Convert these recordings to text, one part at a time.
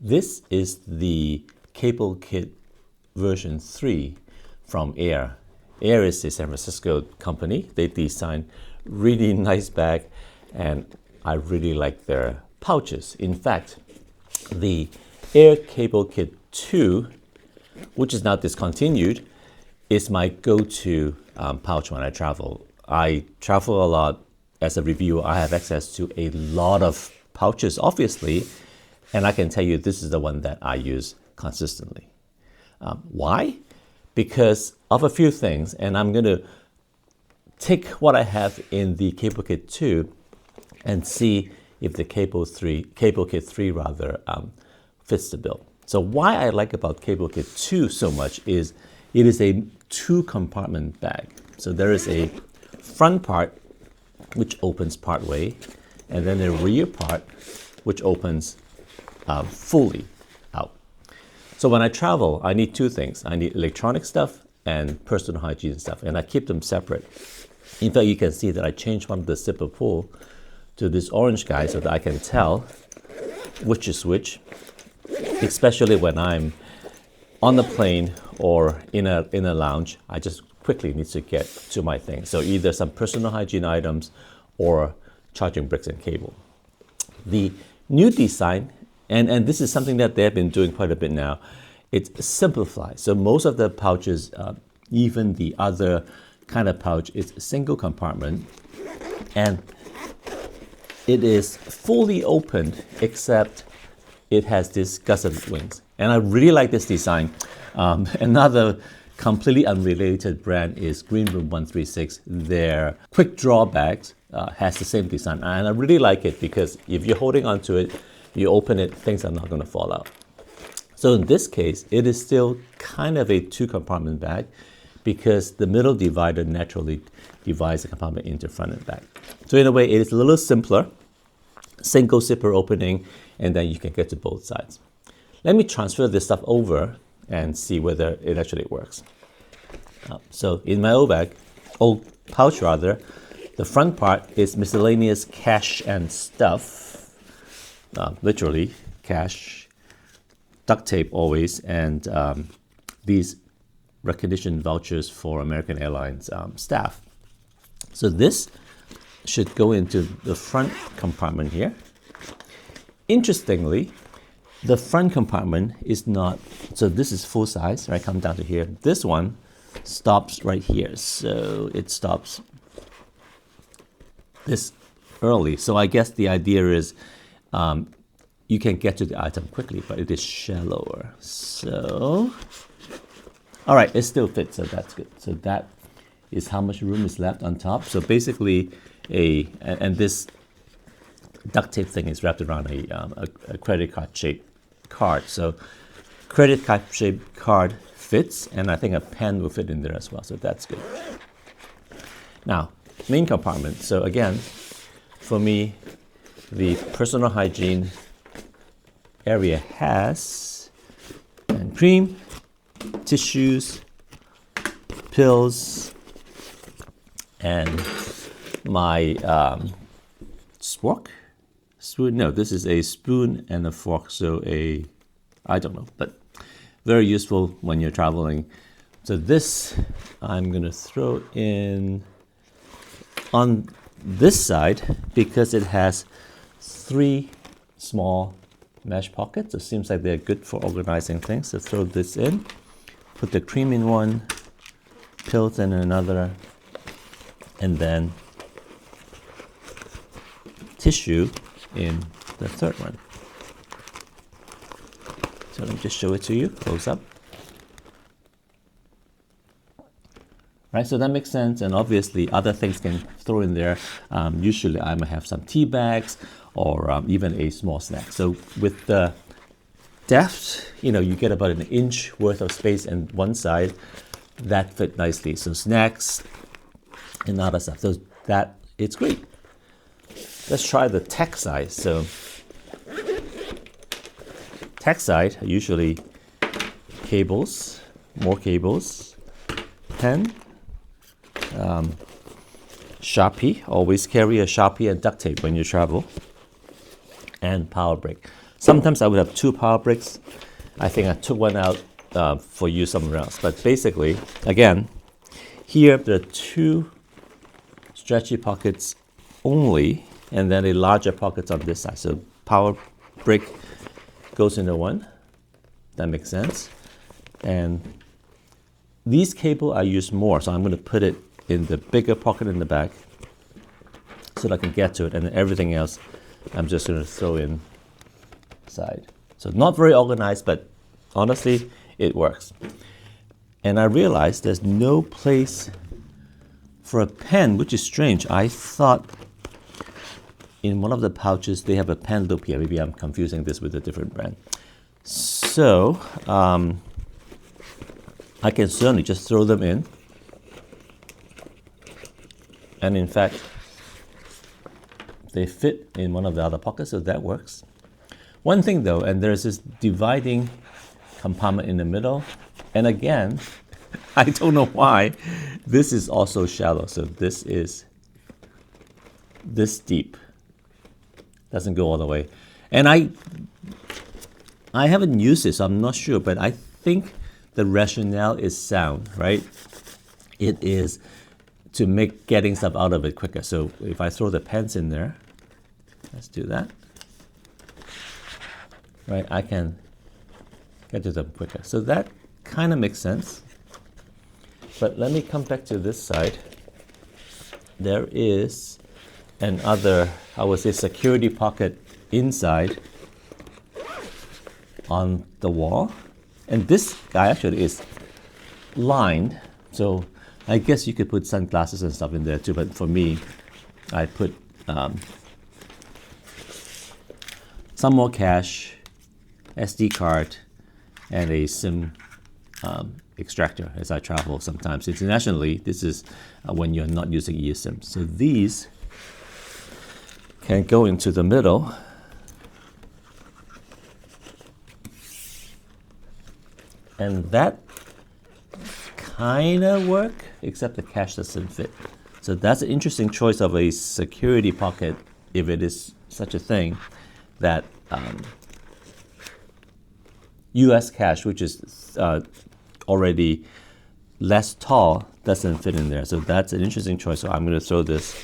This is the Cable Kit version 3 from Aer. Aer is a San Francisco company. They design really nice bag, and I really like their pouches. In fact, the Aer Cable Kit 2, which is now discontinued, is my go-to pouch when I travel. I travel a lot. As a reviewer, I have access to a lot of pouches, obviously, and I can tell you this is the one that I use consistently. Why? Because of a few things, and I'm going to take what I have in the Cable Kit 2 and see if the Cable Kit 3 fits the bill. So why I like about Cable Kit 2 so much is it is a 2-compartment bag. So there is a front part which opens part way, and then a rear part which opens fully out. So when I travel, I need two things. I need electronic stuff and personal hygiene stuff, and I keep them separate. In fact, you can see that I changed one of the zipper pull to this orange guy so that I can tell which is which, especially when I'm on the plane or in a lounge. I just quickly need to get to my thing. So either some personal hygiene items or charging bricks and cable. The new design, and this is something that they've been doing quite a bit now, it's simplified. So most of the pouches, even the other kind of pouch, is single compartment, and it is fully opened except it has this gusset wings. And I really like this design. Another completely unrelated brand is Green Room 136. Their quick draw bags has the same design, and I really like it because if you're holding onto it, you open it, things are not going to fall out. So in this case, it is still kind of a 2-compartment bag because the middle divider naturally divides the compartment into front and back. So in a way, it is a little simpler, single zipper opening, and then you can get to both sides. Let me transfer this stuff over and see whether it actually works. So in my old pouch, the front part is miscellaneous cash and stuff, literally cash, duct tape always, and these recognition vouchers for American Airlines staff. So this should go into the front compartment here. Interestingly, the front compartment is not, so this is full size, right? Come down to here. This one stops right here. So it stops this early. So I guess the idea is you can get to the item quickly, but it is shallower. So, all right, it still fits, so that's good. So that is how much room is left on top. So basically and this duct tape thing is wrapped around a credit card shaped card. So credit card shaped card fits, and I think a pen will fit in there as well, so that's good. Now, main compartment. So again, for me, the personal hygiene area has hand cream, tissues, pills, and my fork. Spoon? No, this is a spoon and a fork, so I don't know, but very useful when you're traveling. So this I'm gonna throw in on this side because it has 3 small mesh pockets. It seems like they're good for organizing things. So throw this in, put the cream in one, pills in another, and then tissue in the third one. So let me just show it to you, close up. Right, so that makes sense, and obviously other things can throw in there. Usually I might have some tea bags or even a small snack. So with the depth, you get about 1 inch worth of space on one side. That fit nicely. So snacks and other stuff. So that, it's great. Let's try the tech side. So tech side, usually cables, more cables, pen, Sharpie, always carry a Sharpie and duct tape when you travel, and power brick. Sometimes I would have 2 power bricks. I think I took one out for use somewhere else. But basically, again, here there are 2 stretchy pockets only, and then a larger pockets on this side. So power brick goes into one. That makes sense. And these cable I use more, so I'm going to put it in the bigger pocket in the back so that I can get to it, and then everything else I'm just going to throw inside. So not very organized, but honestly, it works. And I realized there's no place for a pen, which is strange. I thought in one of the pouches they have a pen loop here. Maybe I'm confusing this with a different brand. So I can certainly just throw them in. And in fact, they fit in one of the other pockets, so that works. One thing though, and there's this dividing compartment in the middle. And again, I don't know why, this is also shallow. So this is this deep. Doesn't go all the way. And I haven't used this, so I'm not sure, but I think the rationale is sound, right? It is to make getting stuff out of it quicker. So if I throw the pens in there, let's do that. Right, I can get to them quicker. So that kind of makes sense. But let me come back to this side. There is another, I would say, security pocket inside on the wall. And this guy actually is lined. So I guess you could put sunglasses and stuff in there too. But for me, I put some more cash, SD card, and a SIM extractor as I travel sometimes. Internationally, this is when you're not using eSIM. So these can go into the middle. And that kind of work, except the cash doesn't fit. So that's an interesting choice of a security pocket, if it is such a thing, that US cash, which is already less tall, doesn't fit in there. So that's an interesting choice. So I'm going to throw this,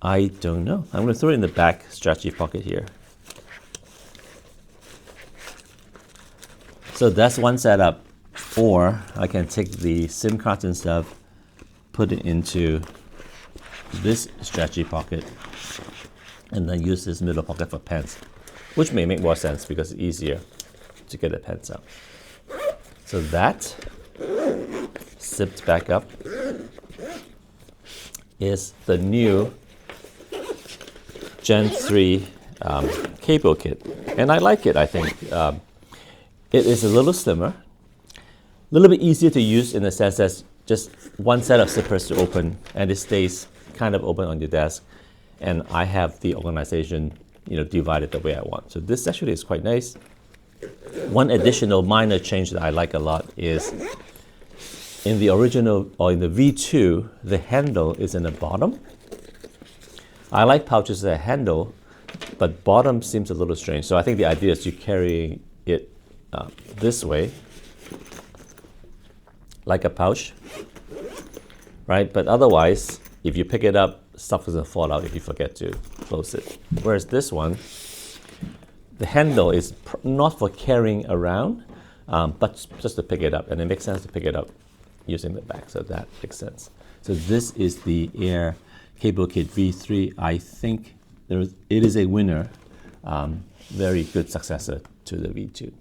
I don't know. I'm going to throw it in the back stretchy pocket here. So that's one setup. Or I can take the SIM cards and stuff, put it into this stretchy pocket, and then use this middle pocket for pens, which may make more sense because it's easier to get the pens out. So that, zipped back up, is the new Gen 3 cable kit. And I like it, I think. It is a little slimmer, a little bit easier to use in the sense that just one set of zippers to open, and it stays kind of open on your desk. And I have the organization, divided the way I want. So this actually is quite nice. One additional minor change that I like a lot is in the original, or in the V2, the handle is in the bottom. I like pouches that handle, but bottom seems a little strange. So I think the idea is you carry it this way, like a pouch, right? But otherwise, if you pick it up, stuff doesn't fall out if you forget to close it. Whereas this one, the handle is not for carrying around, but just to pick it up. And it makes sense to pick it up using the back, so that makes sense. So this is the Aer Cable Kit V3. I think it is a winner, very good successor to the V2.